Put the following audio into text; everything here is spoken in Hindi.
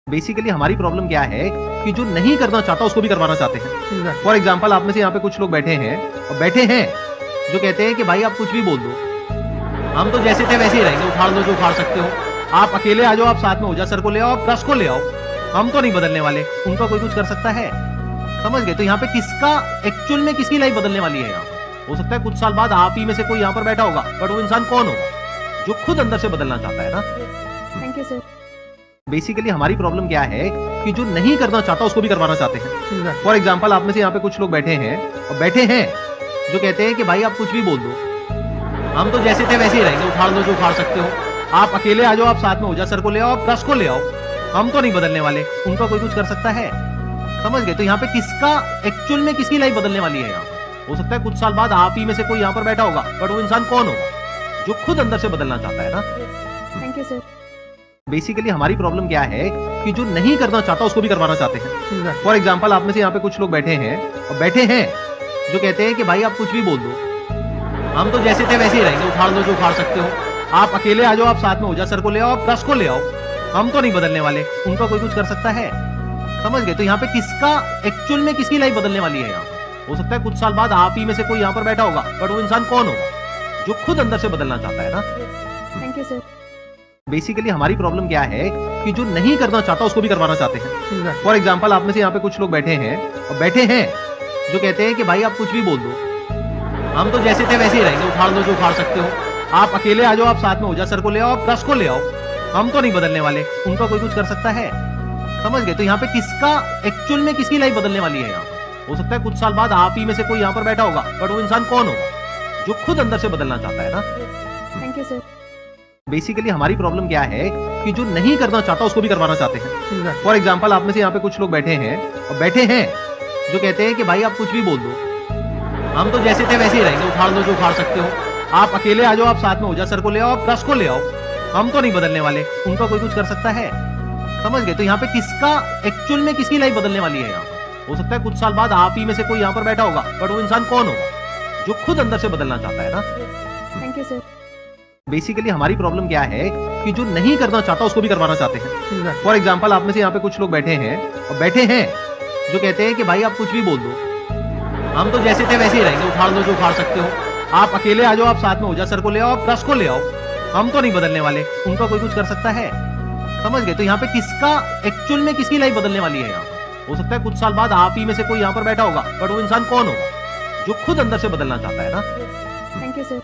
बेसिकली हमारी प्रॉब्लम क्या है कि जो नहीं करना चाहता उसको भी करवाना चाहते हैं। फॉर एग्जाम्पल आप में से यहाँ पे कुछ लोग बैठे हैं जो कहते हैं कि भाई आप कुछ भी बोल दो, हम तो जैसे थे वैसे ही रहेंगे, उखाड़ लो जो उखाड़ सकते हो, आप अकेले आ जाओ, आप साथ में ओजा सर को ले आओ, दस को ले आओ, हम तो नहीं बदलने वाले, उनका कोई कुछ कर सकता है। समझ गए? तो यहाँ पे किसका एक्चुअल में किसकी लाइफ बदलने वाली है? यहाँ हो सकता है कुछ साल बाद आप ही में से कोई यहाँ पर बैठा होगा, बट वो इंसान कौन होगा जो खुद अंदर से बदलना चाहता है ना। Thank you sir. बेसिकली हमारी प्रॉब्लम क्या है कि जो नहीं करना चाहता उसको भी करवाना चाहते हैं। फॉर एग्जाम्पल आप में से यहाँ पे कुछ लोग बैठे हैं जो कहते हैं कि भाई आप कुछ भी बोल दो, हम तो जैसे थे वैसे ही रहेंगे, उखाड़ लो जो उखाड़ सकते हो, आप अकेले आ जाओ, आप साथ में ओजा सर को ले आओ, दस को ले आओ, हम तो नहीं बदलने वाले, उनका कोई कुछ कर सकता है। समझ गए? तो यहाँ पे किसका एक्चुअल में किसकी लाइफ बदलने वाली है? यहाँ हो सकता है कुछ साल बाद आप ही में से कोई यहाँ पर बैठा होगा, बट वो इंसान कौन होगा जो खुद अंदर से बदलना चाहता है ना। Thank you sir. बेसिकली हमारी प्रॉब्लम क्या है कि जो नहीं करना चाहता उसको भी करवाना चाहते हैं। फॉर एग्जाम्पल आप में से यहाँ पे कुछ लोग बैठे हैं जो कहते हैं कि भाई आप कुछ भी बोल दो, हम तो जैसे थे वैसे ही रहेंगे, उखाड़ लो जो उखाड़ सकते हो, आप अकेले आ जाओ, आप साथ में ओजा सर को ले आओ, दस को ले आओ, हम तो नहीं बदलने वाले, उनका कोई कुछ कर सकता है। समझ गए? तो यहाँ पे किसका एक्चुअल में किसकी लाइफ बदलने वाली है? यहाँ हो सकता है कुछ साल बाद आप ही में से कोई यहाँ पर बैठा होगा, बट वो इंसान कौन होगा जो खुद अंदर से बदलना चाहता है ना। Thank you sir. बेसिकली हमारी प्रॉब्लम क्या है कि जो नहीं करना चाहता उसको भी करवाना चाहते हैं। फॉर एग्जाम्पल आप में से यहाँ पे कुछ लोग बैठे हैं जो कहते हैं कि भाई आप कुछ भी बोल दो, हम तो जैसे थे वैसे ही रहेंगे, उखाड़ लो जो उखाड़ सकते हो, आप अकेले आ जाओ, आप साथ में ओजा सर को ले आओ, दस को ले आओ, हम तो नहीं बदलने वाले, उनका कोई कुछ कर सकता है। समझ गए? तो यहाँ पे किसका एक्चुअल में किसकी लाइफ बदलने वाली है? यहाँ हो सकता है कुछ साल बाद आप ही में से कोई यहाँ पर बैठा होगा, बट वो इंसान कौन होगा जो खुद अंदर से बदलना चाहता है ना। Thank you sir. बेसिकली हमारी प्रॉब्लम क्या है कि जो नहीं करना चाहता उसको भी करवाना चाहते हैं। फॉर एग्जाम्पल आप में से यहाँ पे कुछ लोग बैठे हैं जो कहते हैं कि भाई आप कुछ भी बोल दो, हम तो जैसे थे वैसे ही रहेंगे, उखाड़ लो जो उखाड़ सकते हो, आप अकेले आ जाओ, आप साथ में ओजा सर को ले आओ, दस को ले आओ, हम तो नहीं बदलने वाले, उनका कोई कुछ कर सकता है। समझ गए? तो यहाँ पे किसका एक्चुअल में किसकी लाइफ बदलने वाली है? यहाँ हो सकता है कुछ साल बाद आप ही में से कोई यहाँ पर बैठा होगा, बट वो इंसान कौन होगा जो खुद अंदर से बदलना चाहता है ना। Thank you sir. बेसिकली हमारी प्रॉब्लम क्या है कि जो नहीं करना चाहता उसको भी करवाना चाहते हैं। फॉर एग्जाम्पल आप में से यहाँ पे कुछ लोग बैठे हैं जो कहते हैं कि भाई आप कुछ भी बोल दो, हम तो जैसे थे वैसे ही रहेंगे, उखाड़ लो जो उखाड़ सकते हो, आप अकेले आ जाओ, आप साथ में ओजा सर को ले आओ, दस को ले आओ, हम तो नहीं बदलने वाले, उनका कोई कुछ कर सकता है। समझ गए? तो यहाँ पे किसका एक्चुअल में किसकी लाइफ बदलने वाली है? यहाँ हो सकता है कुछ साल बाद आप ही में से कोई यहाँ पर बैठा होगा, बट वो इंसान कौन होगा जो खुद अंदर से बदलना चाहता है ना। बेसिकली हमारी प्रॉब्लम क्या है कि जो नहीं करना चाहता उसको भी करवाना चाहते हैं। फॉर एग्जाम्पल आप में से यहाँ पे कुछ लोग बैठे हैं जो कहते हैं कि भाई आप कुछ भी बोल दो, हम तो जैसे थे वैसे ही रहेंगे, उखाड़ लो जो उखाड़ सकते हो, आप अकेले आ जाओ, आप साथ में ओजा सर को ले आओ, दस को ले आओ, हम तो नहीं बदलने वाले, उनका कोई कुछ कर सकता है। समझ गए? तो यहाँ पे किसका एक्चुअल में किसकी लाइफ बदलने वाली है? यहाँ हो सकता है कुछ साल बाद आप ही में से कोई यहाँ पर बैठा होगा, बट वो इंसान कौन होगा जो खुद अंदर से बदलना चाहता है ना। Thank you sir.